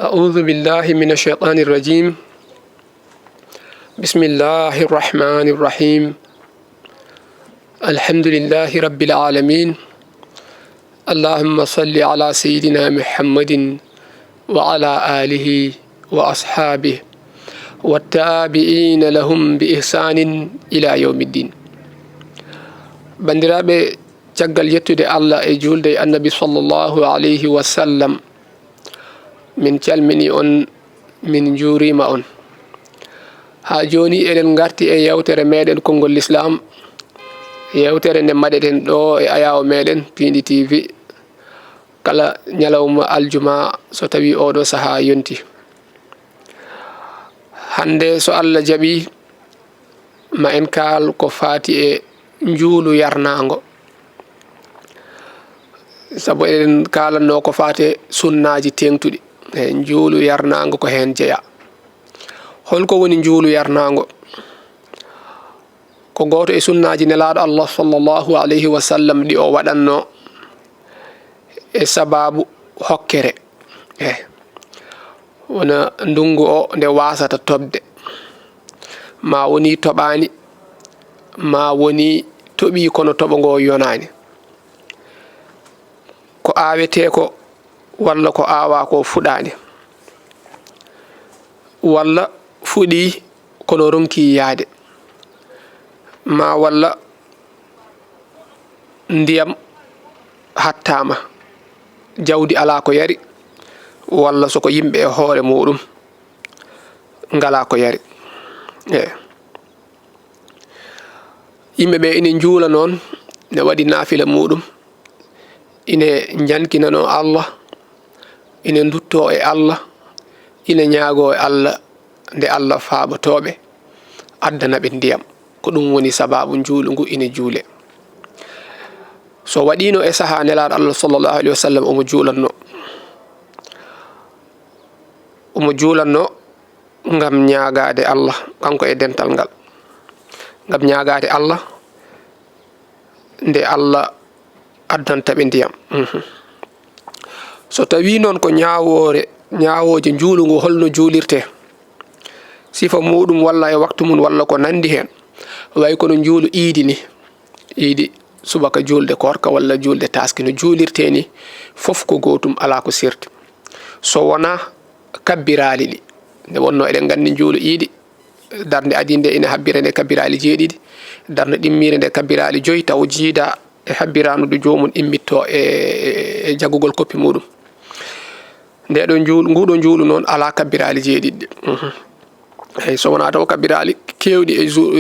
أعوذ بالله من الشيطان الرجيم. بسم الله الرحمن الرحيم. الحمد لله رب العالمين. اللهم صل على سيدنا محمد وعلى آله وأصحابه والتابعين لهم بإحسان إلى يوم الدين. بندرابي تقل يتدي الله جولد النبي صلى الله عليه وسلم min calmini on min juurima on ha joni eɗen garti e yewtere meɗen konngol l'islam, yewtere nde mbaɗeten ɗo e ayawo meɗen Pindi TV kala ñalawma aljuma so tawi oɗo saaha yonti. hande so Allah jaaɓi ma en kaal ko fati e njuulu yarnago, saabu eɗen kalanno ko fate sunnaji tengtuɗi e njuulu yarnago ko hen jeeya. holko woni njuulu yarnago? ko goto e sunnaji nelaɗo Allah sallallahu alayhi wa sallam ɗi o waɗanno e sababu hokkere wona ndungu o nde wasata tobde, ma woni toɓani, ma woni toɓi kono toɓo ngo yonani, ko awete ko walla ko awa ko fuɗani, walla fuɗi kono ronki yaade, ma walla ndiyam hattama jawdi ala ko yari, walla soko yimɓe e hoore muɗum ngala ko yari. yimɓeɓe ina juula noon ne waɗi naafila muɗum, ine jankinano Allah, ina dutto e Allah, ina ñaago e Allah nde Allah faaɓotoɓe addana ɓe ndiyam. ko ɗum woni sababu njuulu ngu ina juule. so waɗino e saaha nelaɗo Allah sallallahu alayhi wa sallam omo juulanno ngam ñaagade Allah kanko e dental ngal, ngam ñaagade Allah nde Allah addanta ɓe ndiyam. so tawi noon ko ñawoje njuulu ngu holno juulirte, sifa muɗum walla e waktu mum walla ko nandi hen, way kono njuulu iidi ni, iidi subaka julde korka walla julde taski no juulirte ni fof ko gotum ala ko sirti. so wona kabbirali ɗi nde wonno eɗen gandi njuulu iidi darde adi nde ina habbira nde kabbirali jeeɗiɗi, darde ɗimmire nde kabbirali joyi, taw jiida e habbiranude jomum immitto e jagugol koppi muɗum. ndeɗo njuulu nguɗo njuulu noon ala kabbirali jeeɗiɗɗe. eyyi so wona taw kabbirali kewɗi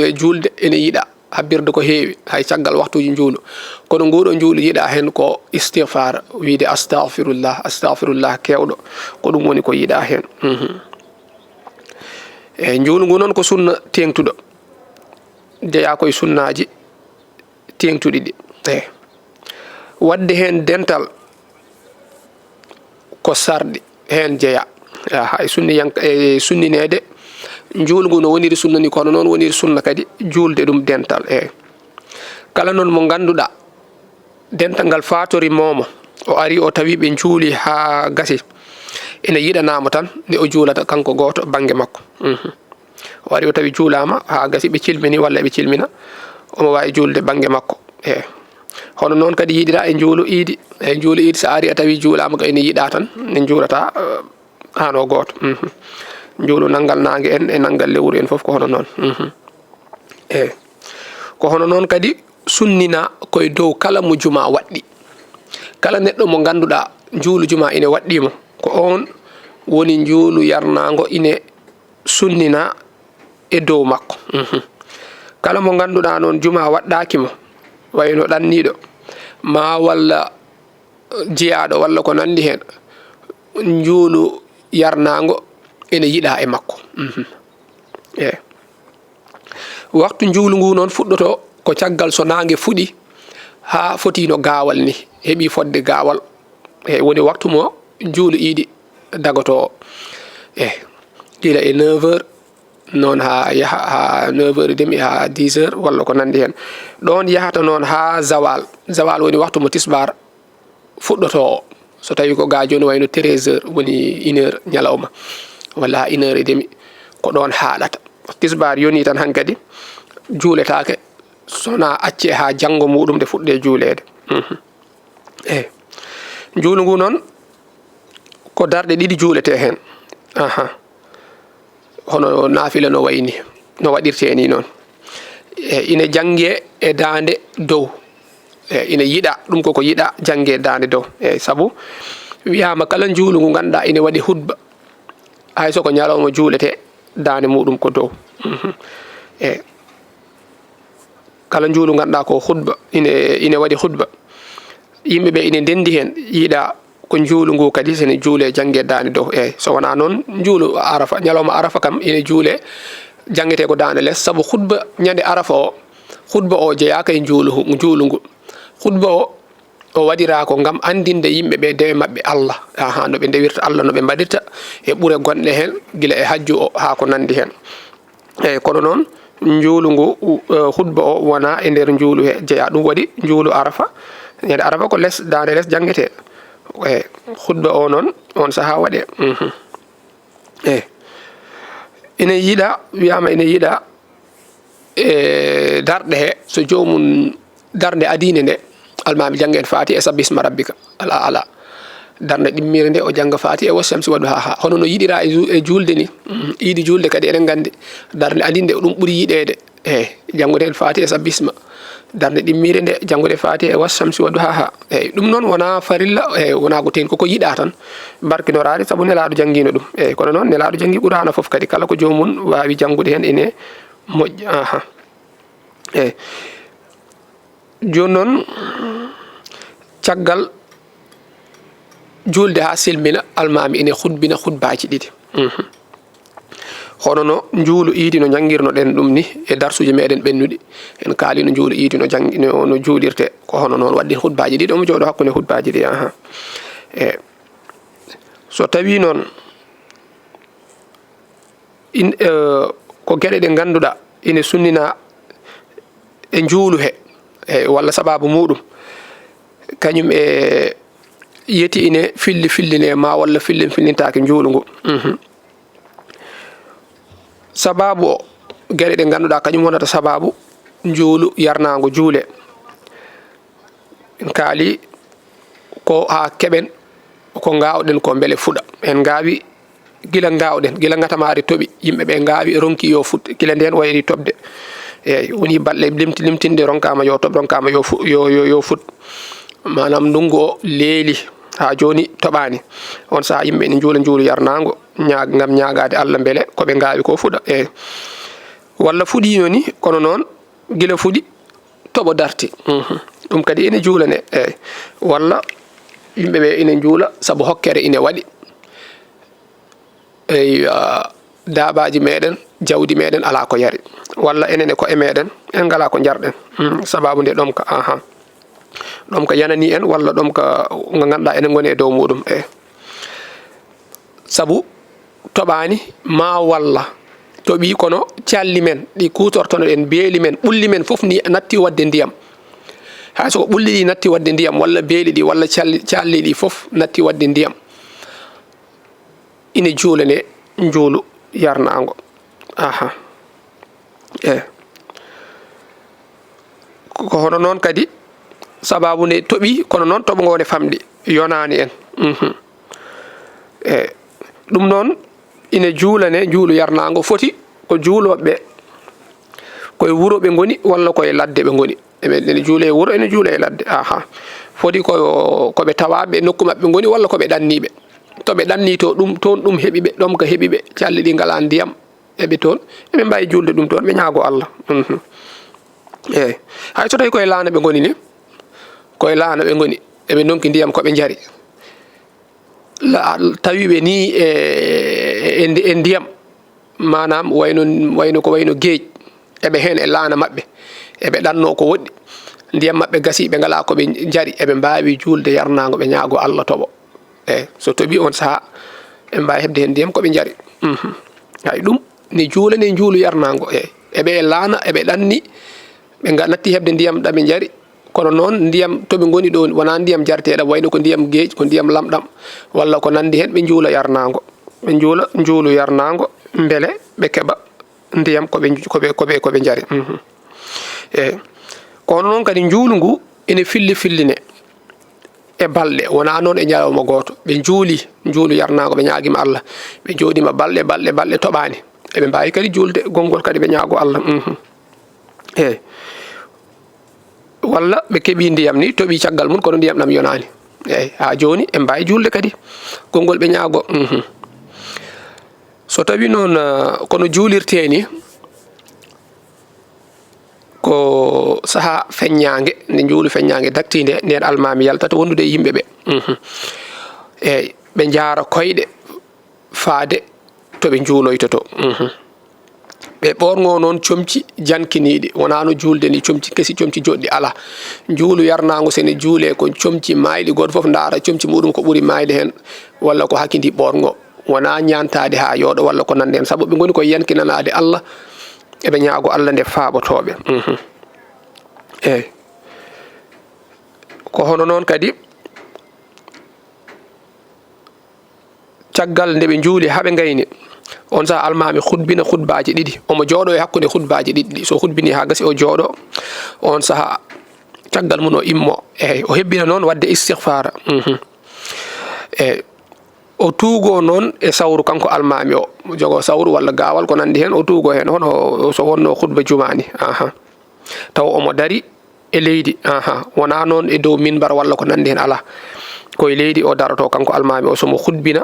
e julde ene yiiɗa habbirde ko heewi hay caggal waktuji njuulu, kono nguɗo njuulu yiiɗa hen ko istighfar, wiide astahfirullah kewɗo, ko ɗum woni ko yiiɗa hen. eyyi njuulu ngu noon ko sunna tengtuɗo, jeeya koye sunnaji tengtuɗi ɗi. wadde hen dental ko sarɗi hen jeeya. hay sunninede njuulu ngu no woniri sunna ni kono noon woniri sunna kadi juulde ɗum dental. kala noon mo ganduɗa dental ngal fatori momo, o ari o tawi ɓe juuli ha gasi, ina yiɗanamo tan nde o juulata kanko goto banggue makko. o ari o tawi juulama ha gasi ɓe cilmini walla ɓe cilmina, omo wawi juulde banggue makko. hono noon kadi yiɗira e njuulu iidi. njuulu iidi so ari a tawi juulama ko ene yiiɗa tan ne juulata hano goto. njuulu nanggal nangue en e nanggal lewru en foof ko hono noon. ko hono noon kadi sunnina koye dow kala mo juma waɗɗi, kala neɗɗo mo ganduɗa njuulu juma ine waɗɗimo, ko on woni njuulu yarnago ine sunnina e dow makko. kala mo ganduɗa noon juma waɗɗakimo, wayno ɗanniɗo ma walla jeeyaɗo walla ko nandi hen, njuulu yarnago ene yiiɗa e makko. waktu njuulu ngu noon fuɗɗoto ko caggal so nangue fuɗi ha fotino gawal ni, heeɓi fodde gawal, woni waktu mo njuulu iidi dagoto. gila e 9h noon ha yaha ha 9h30 ha 10h walla ko nandi hen. ɗon yahata noon ha zawal woni waktu mo tisbar fuɗɗoto. so tawi ko ga joni wayno 13h woni 1h nyalawma walla 1h30 ko don haalata tisbar yoni tan hankadi juuletake sona acce ha jango mudum de fudde juulede juulu ngu non ko darde didi juulete hen hono naafila no wayni no wadirte ni non ina jange e dande dow ina yida dum ko yida jange dande dow sabu wi'ama kala juulu ngu ganda ina wadi hutba hay so ko nyalawma juulete dande mudum ko dow kala juulu ganda ko hutba ina wadi hutba yimbe be ina dendi hen yida ko juulu ngu kadi sene juule jange dande dow so wana non juulu arafa nyalawma arafa kam ina juule jangete ko dande les sabu hutba nyande arafa o hutba o jeya kay juulu ngu hutba o wadira ko ngam andinde yimbe be dewe mabbe Allah no be dewirta Allah no be mbadirta e bure gonde hen gila e hajju o ha ko nandi hen kono non juulu ngu hutba o wana e nder juulu he jeya dum wadi juulu arafa nyande arafa ko les dande les jangete hutba o non on saha wade ina yida wiyama ina yida darde he so jomum darde adine nde almami jangen fati e sabbisma rabbika ala ala darde dimmire nde o janga fati e wasamsi wadu ha hono no yidira e julde ni idi julde kadi enen gandi darde adinde dum buri yidede jangude fati e sabbisma darde dimmire nde jangude fati e wasamsi wadu ha dum non wana farilla wana ko ten ko yida tan barkinorari sabu nelaado jangino dum kono non nelaado jangi qur'ana fof kadi kala ko jomun waawi jangude hen ene mojja jonon caggal julde ha silmina almami ene khutbina khutbaaji didi hono no juulu idi no jangirno den dum ni e darsuji meden bennudi en kaali no juulu idi no jangino no juulirte ko hono non waddi khutbaaji didi o mo jodo hakkunde khutbaaji di so tawi non in ko gede de ganduda ine sunnina e juulu he walla sababu mudum kanyum yeti ine filline ma walla fillintaake juulu ngu sababu gere de ganduda kanyum wonata sababu juulu yarnaango juule en kaali ko ha keben ko ngaawden ko bele fuda en gaawi gila ngaawden gila ngatamaari tobi yimbe be ngaawi ronki yo fut gila den wayri tobde woni balle limtinde ronkama yo tob ronkama yo fut manam ndungo leeli ha joni tobani on sa yimbe ni juulu yarnaango ngam nyaagaade Allah bele ko be ngaawi ko fuda walla fudi noni kono non gila fudi tobo darti dum kadi ene juulane walla yimbe be ene juula sabu hokkere ine wadi daabaaji meden jawdi meden ala ko yari walla enene ko e meden en ngala ko jarden sababu nde dom ka dom ka yanani en walla dom ka nganda enen ngoni e dow mudum sabu tobani ma walla tobi kono cialli men di kutortono en beeli men bulli men fof ni natti wadde ndiyam ha so bulli di natti wadde ndiyam walla beeli di walla cialli di fof natti wadde ndiyam ine juulane juulu yarnaango ko hono non kadi sababu ne tobi kono non tobo ngone famdi yonani en dum non ine juulane juulu yarnaango foti ko juulobe koy wuro be ngoni walla koy ladde be ngoni ene juule wuro ene juule e ladde foti ko be tawabe nokku mabbe ngoni walla ko be dannibe to be danni to dum ton dum hebibe dom ka hebibe cialli di ngala ndiyam ebe ton ebe mbay julde dum ton be nyaago Allah hay so tay koy laana be ngoni ni koy laana be ngoni ebe nonki ndiyam ko be jari la tawibe ni e ndiyam manam wayno ko wayno geej ebe hen e laana mabbe ebe danno ko woddi ndiyam mabbe gasi be ngala ko be jari ebe mbaawi julde yarnaango be nyaago Allah tobo so tobi on sa e mbaawi hebde hen ndiyam ko be jari hay dum ni juulane juulu yarnaango ebe laana ebe danni be natti hebde ndiyam da be jari kono noon ndiyam to ɓe ngoni ɗo wona ndiyam jarteɗam wayno ko ndiyam geej ko ndiyam lamɗam walla ko nandi hen ɓe juula yarnago ɓe juula juulu yarnago beele ɓe keɓa ndiyam koɓe jari eyyi kono noon kadi juulu ngu ene filline e balɗe wona noon e ñalawma goto ɓe juuli juulu yarnago ɓe ñaguima Allah ɓe joɗima balɗe toɓani eɓe mbawi kadi julde gongol kadi ɓe ñaago Allah eyyi walla ɓe keeɓi ndiyam ni toɓi caggal mum kono ndiyam ɗam yonani eyyi ha joni e mbawi julde kadi gongol ɓe ñaago so tawi noon kono juulirte ni ko saaha feññangue nde juulu feññangue daktide nden almami yaltata wondude e yimɓeɓe eyyi ɓe jaara koyɗe faade toɓe juuloytoto ɓe ɓorgo noon comci jankiniɗi wonano julde ni comci kesi comci joɗɗi ala juulu yarnago sene juule ko comci mayɗi goto foof daara comci muɗum ko ɓuuri mayde hen walla ko hakkidi ɓorgo wona ñantade ha yooɗo walla ko nande hen saabu ɓe goni koye yankinanade Allah eɓe ñaago Allah nde faaɓotoɓe eyyi ko hono noon kadi caggal nde ɓe juuli haaɓe gayni on saaha almami hutbina hutbaji ɗiɗi omo jooɗo e hakkude hutbaji ɗiɗi ɗi so hutbini ha gasi o jooɗo on saaha caggal mum o immo eyyi o hebbina noon wadde istighfara eyyi o tuugo noon e sawru kanko almami o jogo sawru walla gawal ko nandi hen o tuugo hen hono so wonno hutba jumani taw omo dari e leydi wona noon e dow minbar walla ko nandi hen ala koye leydi o daroto kanko almami o somo hutbina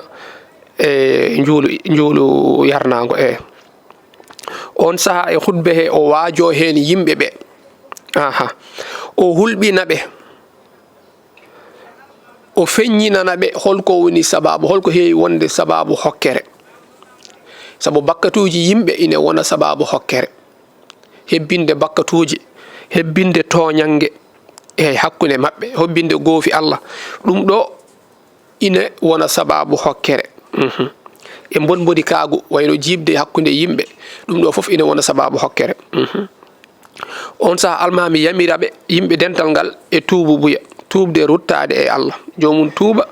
e juulu yarnago on saaha e hutbe he o waajo hen yimɓeɓe o hulɓinaɓe o feññinanaɓe holko woni sababu holko heewi wonde sababu hokkere saabu bakkatuji yimɓe ine wona sababu hokkere hebbinde bakkatuji hebbinde toñangue e hakkude mabɓe hebbinde goofi Allah ɗum ɗo ine wona sababu hokkere e bonboni kaagu wayno jibde hakkude yimɓe ɗum ɗo foof ine wona sababu hokkere on saaha almami yamiraɓe yimɓe dental ngal e tuubu buya tuubde ruttade e Allah jomum tuuba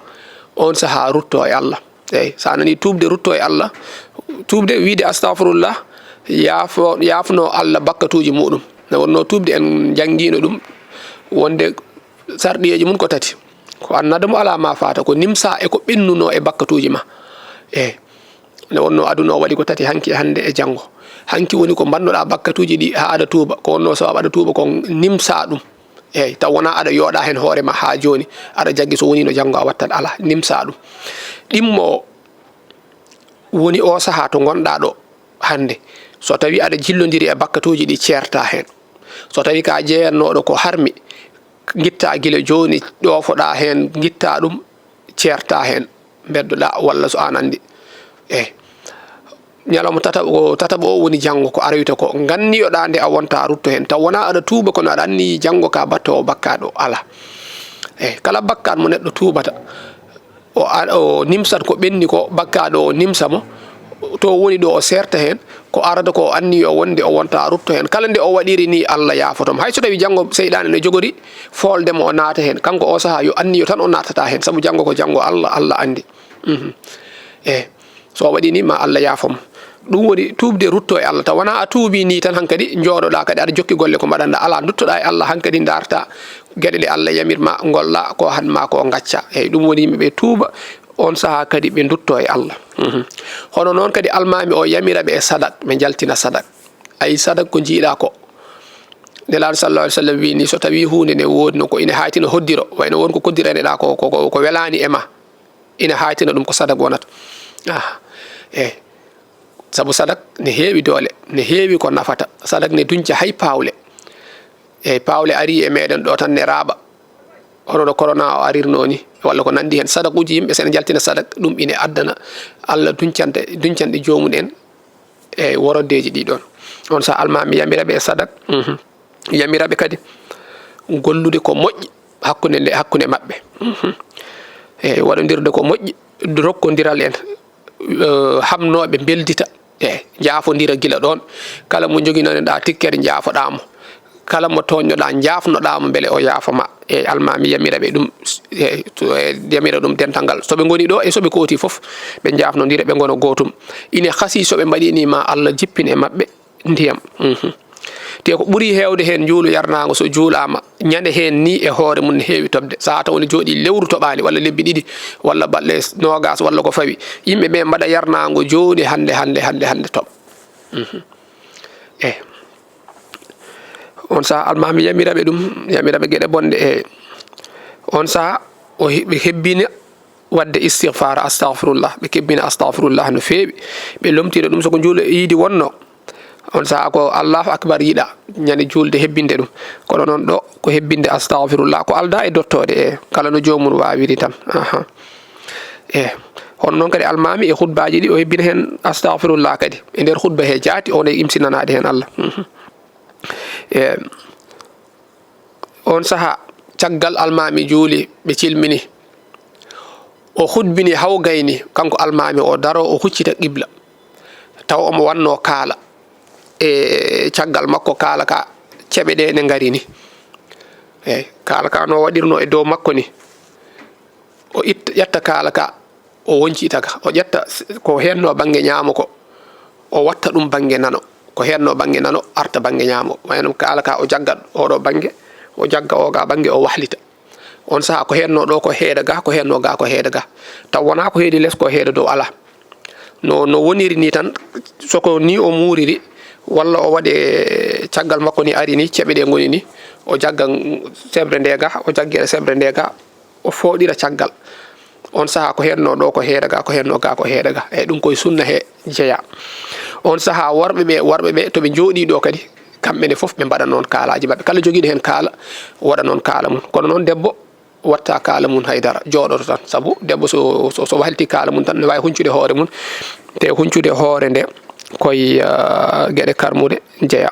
on saaha rutto e Allah eyyi sa nani tuubde rutto e Allah tuubde wiide astahfirullah yaafno Allah bakkatuji muɗum ne wonno tuubde en jangguino ɗum wonde sarɗiyeji mum ko tati ko annada mo ala ma fata ko nimsa e ko ɓennuno e bakkatuji ma eyyi ne wonno aduna o waɗi ko tati hanki hande e janggo hanki woni ko bannoɗa bakkatuji ɗi ha aɗa tuuba ko wonno sababu aɗa tuuba ko nimsa ɗum eyyi taw wona aɗa yooɗa hen hoorema ha joni aɗa jaggi so woni no janggo a wattat ala nimsa ɗum ɗimmo woni o saaha to gonɗa ɗo hande so tawi aɗa jillodiri e bakkatuji ɗi certa hen so tawi ka jeeyannoɗo ko harmi guitta guila joni ɗofoɗa hen guitta ɗum certa hen beddoɗa walla so an andi eyyi ñalawma tataɓo o woni janggo ko aroyta ko ganniyoɗa nde a wonta rutto hen taw wona aɗa tuuba kono aɗa anni janggo ka battowo bakkaɗo ala eyyi kala bakkaɗo mo neɗɗo tuubata o nimsat ko ɓenni ko bakkaɗo o nimsamo to woni ɗo o serta hen ko arata ko anni o wonde o wonta rutto hen kala nde o waɗiri ni Allah yafotom hay so tawi janggo seyɗane ne jogori foldemo o naata hen kanko o saaha yo anniyo tan o natata hen saabu janggo ko janggo Allah andi eyyi so waɗi ni ma Allah yafom ɗum woni tuubde rutto e Allah taw wona a tuubi ni tan hankadi jooɗoɗa kadi aɗa jokki golle ko mbaɗanɗa ala duttoɗa e Allah hankadi darta gueɗe ɗe Allah yamirma golla ko hanma ko gacca eyyi ɗum woni yimɓeɓe tuuba on saaha kadi ɓe dutto e Allah hono noon kadi almami o yamiraɓe e sadak ɓe jaltina sadak ayi sadak ko jiiɗa ko nelaɗo sallallahu alaihi wasallam wi ni so tawi hunde ne wodi no ko ine haytina hoddiro wayno wonko koddireneɗa ko welani e ma ina haytina ɗum ko sadak wonata eyyi saabu sadak ne heewi doole ne heewi ko nafata sadak ne duñca hay pawle eyyi pawle ari e meɗen ɗo tan ne raaɓa hono no corona o arirno ni walla ko nandi hen sadakuji yimɓe sene jaltina sadak ɗum ine addana Allah duñcanɗe jomum en e worodeji ɗiɗon on sa almami yamiraɓe e sadak yamiraɓe kadi gollude ko moƴƴi hakkude mabɓe eyyi waɗodirde ko moƴƴi rokkodiral en hamnoɓe beldita eyyi jaafodira gila ɗon kala mo joguinoɗa tikkere jaafoɗamo kala mo toñnoɗa jafnoɗamo beele o yaafama e almami yamira ɓe ɗum yamira ɗum dental ngal soɓe goni ɗo e soɓe kooti foof ɓe jafnodira ɓe gono gotum ine hasi soɓe mbaɗinima Allah jippine mabɓe ndiyam te ko ɓuuri hewde hen juulu yarnago so juulama ñande hen ni e hoore mum ne heewi tobde sa taw ne jooɗi lewru toɓali walla lebbi ɗiɗi walla balɗe nogas walla ko fawi yimɓeɓe mbaɗa yarnago joni hande toɓa on saha almami yamiraɓe ɗum yamiraɓe gueɗe bonɗe on saha ɓe hebbina wadde istighfar astahfirullah ɓe kebbina astahfirullah no feewi ɓe lomtira ɗum soko juulo yiidi wonno on saha ko allahu akbar yiɗa ñande julde hebbinde ɗum kono noon ɗo ko hebbinde astahfirullah ko alda e dottode kala no jomum wawiri tan hono noon kadi almami e khutbaji ɗi o hebbina hen astahfirullah kadi e nder khutba he jaati one imsinanade hen Allah on saha caggal almami juuli ɓe cilmini o hutbini haw gayni kanko almami o daro o huccita qibla taw omo wanno kaala e caggal makko kaala ka ceɓe ɗe ne ngari ni kaala ka no waɗirno e dow makko ni o ƴetta kaala ka o woncita ka o ƴetta ko henno banggue ñaamo ko o watta ɗum banggue nano ko henno banggue nano arta banggue ñaamo waynum kaala ka o jaggat oɗo banggue o jagga o ga banggue o wahlita on saha ko henno ɗo ko heeda ga ko henno ga ko heeda ga taw wona ko heedi less ko heeda dow ala no woniri ni tan soko ni o muuriri walla o waɗe caggal makko ni ari ni ceɓe ɗe goni ni o jagga sebre nde ga o jaggira sebre nde ga o fooɗira caggal on saha ko henno ɗo ko heeda ga ko henno ga ko heeda ga e ɗum koye sunna he jeeya on saha worɓe ɓe to ɓe jooɗi ɗo kadi kamɓene foof ɓe mbaɗa noon kaalaji mabɓe kala joguiɗo hen kaala waɗa noon kaala mum kono noon debbo watta kaala mum haydara jooɗoto tan saabu debbo so walti kaala mum tan ne wawi huncude hoore mum te huncude hoore nde koye gueɗe karmude jeeya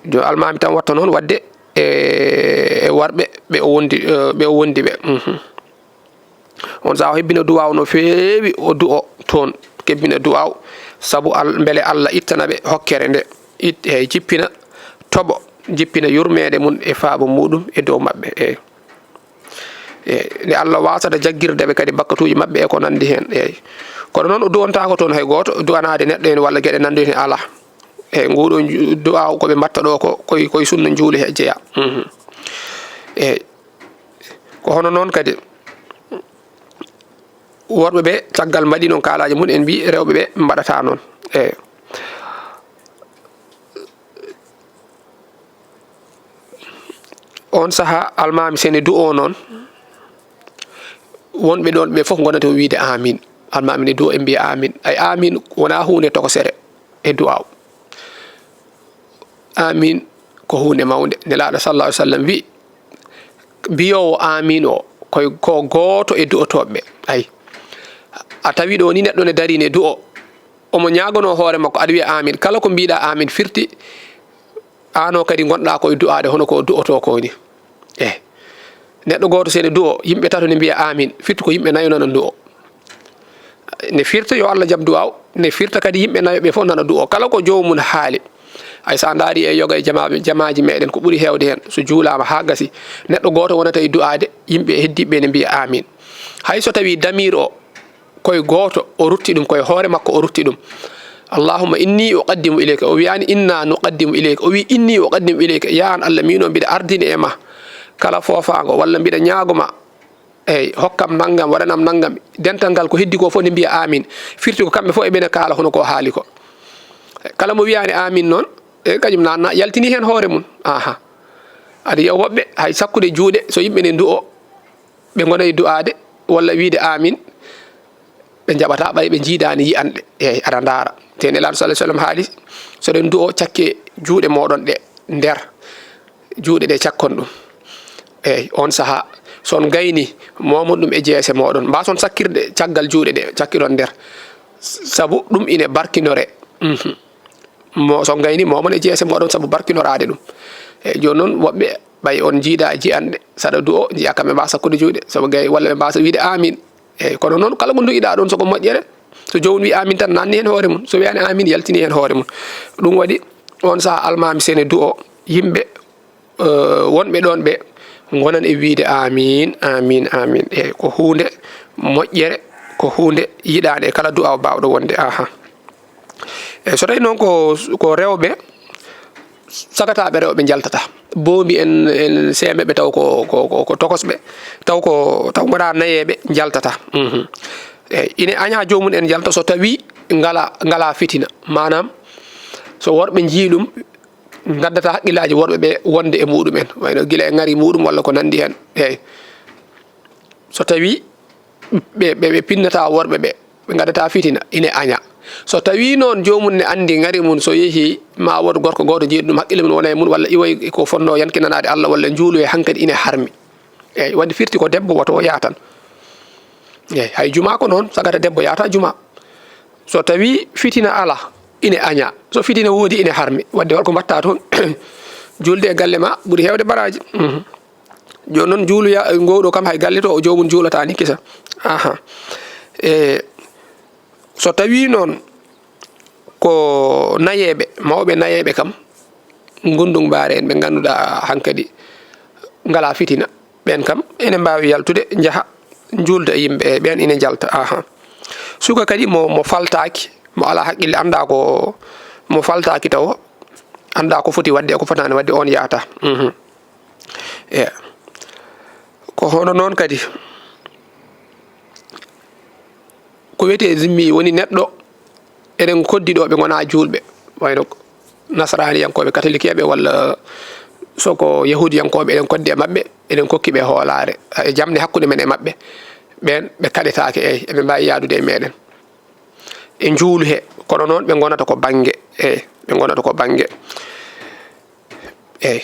jo almami tan watta noon wadde e worɓe ɓe o wondi ɓe on saha o hebbina duwaw no feewi o du'o toon kebbina duwaw saabu beele Allah ittana ɓe hokkere nde jippina toɓo jippina yurmede mum e faabo muɗum e dow mabɓe nde Allah wasata jaggirdeɓe kadi bakkatuji mabɓe e ko nandi hen kono noon o duwontako toon hay goto duwanade neɗɗo en walla gueɗe nandi hen ala nguɗo duwaw koɓe mbatta ɗo ko koye sunna juuli he jeeya ko hono noon kadi worɓe ɓe caggal mbaɗi noon kaalaji mum en mbi rewɓe ɓe mbaɗata noon on saha almami sene du'o noon wonɓe ɗon ɓe foof gonata wiide amin almami ne du'o e mbiya amin ay amin wona hunde tokosere e du'aw amin ko hunde mawde nelaɗo sallallahu alaihi wasallam wi mbiyowo amin o ko goto e du'otoɓe ay a tawi ɗo ni neɗɗo ne dari ne du'o omo ñagono hoore makko aɗa wiya amin kala ko mbiɗa amin firti ano kadi gonɗa koye du'ade hono ko du'oto ko ni neɗɗo goto sene du'o yimɓe tato ne mbiya amin firti ko yimɓe nayo nana du'o ne firta yo Allah jab du'aw ne firta kadi yimɓe nayo ɓe fof nana du'o kala ko jomum haali ay sa daari e yoga e jamaji meɗen ko ɓuuri hewde hen so juulama ha gasi neɗɗo goto wonata e du'ade yimɓe heddiɓe ne mbiya amin hay so tawi damir o koye goto o rutti ɗum koye hoore makko o rutti ɗum allahumma inni uqaddimu ilayka o wiyani inna nuqaddimu ilayka o wi inni uqaddimu ilayka ya an Allah mino mbiɗa ardini e ma kala foofago walla mbiɗa ñagoma eyyi hokkam naggam waɗanam naggam dental ngal ko heddi ko fof ne mbiya amin firti ko kamɓe fof eɓene kaala hono ko haali ko kala mo wiyani amin noon kañum nanna yaltini hen hoore mum aɗa yiya woɓɓe hay sakkude juuɗe so yimɓe ne du'o ɓe gona e du'ade walla wiide amin ɓe jaɓata ɓay ɓe jiidani yiyanɗe eyyi aɗa daara te nelaɗo sallah sallam haali soɗen du'o cakke juuɗe moɗon ɗe nder juuɗe ɗe cakkon ɗum eyyi on saaha son gayni momon ɗum e jeese moɗon mbason sakkirde caggal juuɗe ɗe cakkiɗon nder saabu ɗum ine barkinore son gayni momon e jeese moɗon saabu barkinorade ɗum eyyi joni noon woɓɓe ɓay on jiida jiyanɗe saɗa du'o jiiya kamɓe mba sakkude juuɗe saabu gay walla ɓe mbasa wiide amin eyyi kono noon kala ko duƴiɗa ɗon soko moƴƴere so jomum wi amin tan nanni hen hoore mun so wiyani amin yaltini hen hoore mun ɗum waɗi on saha almami sene du'o yimɓe wonɓe ɗon ɓe gonan e wiide amin amin amin e ko hunde moƴƴere ko hunde yiɗade e kala du'a bawɗo wonde aha e so tawi noon ko rewɓe sagataɓe rewɓe jaltata boomi en semeɓe taw ko tokosɓe taw goɗa nayeɓe jaltata eyyi ine aña jomum en jalta so tawi ngala fitina manam so worɓe jiiɗum gaddata haqqillaji worɓe ɓe wonde e muɗumen wayno guila e ngari muɗum walla ko nandi hen eyyi so tawi ɓe pinnata worɓe ɓe gaddata fitina ine aña so tawi noon jomum ne andi ngari mun so yeehi ma wod gorko goto jiiɗum haqqille mum wona e mun walla iwoy ko fonno yankinanade Allah walla juulu e hankkadi ine harmi eyyi wadde firti ko debbo woto yatan eyyi hay juma ko noon sagata debbo yata juma so tawi fitina ala ine aña so fitina woodi ine harmi wadde holko mbatta toon julde e galle ma ɓuuri hewde baraji joni noon juuluya gowɗo kam hay galle to o jomum juulata ni kisa aha so tawi noon ko nayeɓe mawɓe nayeɓe kam gondung baare en ɓe ganduɗa hankkadi ngala fitina ɓen kam ene mbawi yaltude jaaha julda e yimɓe ɓen ine jalta aha suka kadi mo faltaki mo ala haqqille anda ko mo faltaki taw anda ko foti wadde ko fotani wadde on yaata e ko hono noon kadi ko wiyete zimmi woni neɗɗo eɗen koddiɗo ɓe gona julɓe wayno nasraniyankoɓe catholique ɓe walla soko yahudiyankoɓe eɗen koddi e mabɓe eɗen kokkiɓe hoolare e jamde hakkude men e mabɓe ɓen ɓe kaɗetake eyyi eɓe mbawi yadude e meɗen e juulu he kono noon ɓe gonata ko banggue eyyi ɓe gonata ko banggue eyyi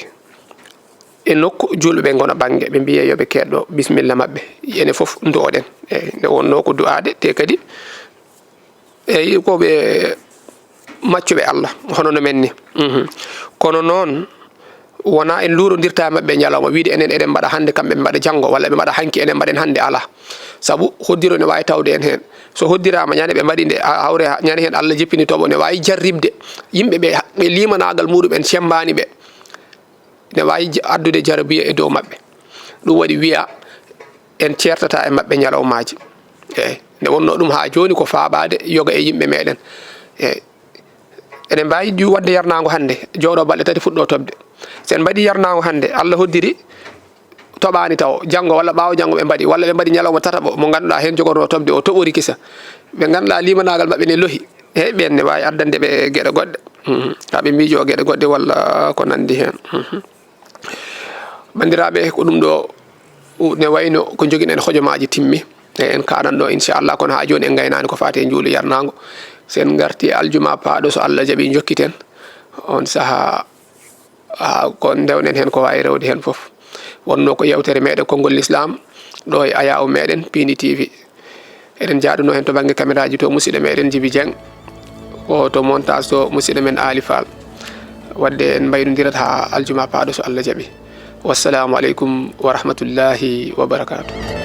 e nokku julɓe ɓe gona banggue ɓe mbiye yoɓe keɗɗo bisimilla mabɓe ene foof doɗen eyyi nde wonno ko du'ade te kadi eyyi koɓe maccuɓe Allah hono no men ni kono noon wona en lurodirta mabɓe ñalawma wiide enen eɗen mbaɗa hande kamɓe ɓe mbaɗa janggo walla ɓe mbaɗa hanki enen mbaɗen hande ala saabu hoddiro ne wawi tawde en hen so hoddirama ñande ɓe mbaɗi nde hawre ñande hen Allah jippini toɓo ne wawi jarribde yimɓe ɓe limanagal muɗumen sembani ɓe ne wawi addude jarabiya e dow mabɓe ɗum waɗi wiya en certata e mabɓe ñalawmaji eyyi nde wonno ɗum ha joni ko faabade yoga e yimɓe meɗen eyyi eɗen mbawi wadde yarnago hande jooɗo balɗe tati fuɗɗo tobde sen mbaɗi yarnago hande Allah hoddiri toɓani taw janggo walla ɓawo janggo ɓe mbaɗi walla ɓe mbaɗi ñalawma tataɓo mo ganduɗa hen jogoto tobde o toɓori kisa ɓe ganduɗa limanagal mabɓe ne lohi eyyi ɓen ne wawi addande ɓe gueɗe goɗɗe ha ɓe miijo gueɗe goɗɗe walla ko nandi hen bandiraɓe ko ɗum ɗo ne wayno ko joguinen hojomaji timmi e en kaɗanɗo inchallah kono ha joni en gaynani ko fate juulu yarnago sen garti aljuma paaɗo so Allah jaaɓi jokkiten on saaha ko dewnen hen ko wawi rewde hen foof wonno ko yewtere meɗen konngol l'islam ɗo e ayaw meɗen Pini TV eɗen jaaɗuno hen to banggue caméra ji to musidɗo meɗen Djiby Dieng ko to montage to musidɗo men Ali Fall wadde en mbaynodirat ha aljuma paaɗo so Allah jaaɓi wassalamu aleykum wa rahmatullahi wa barakatuh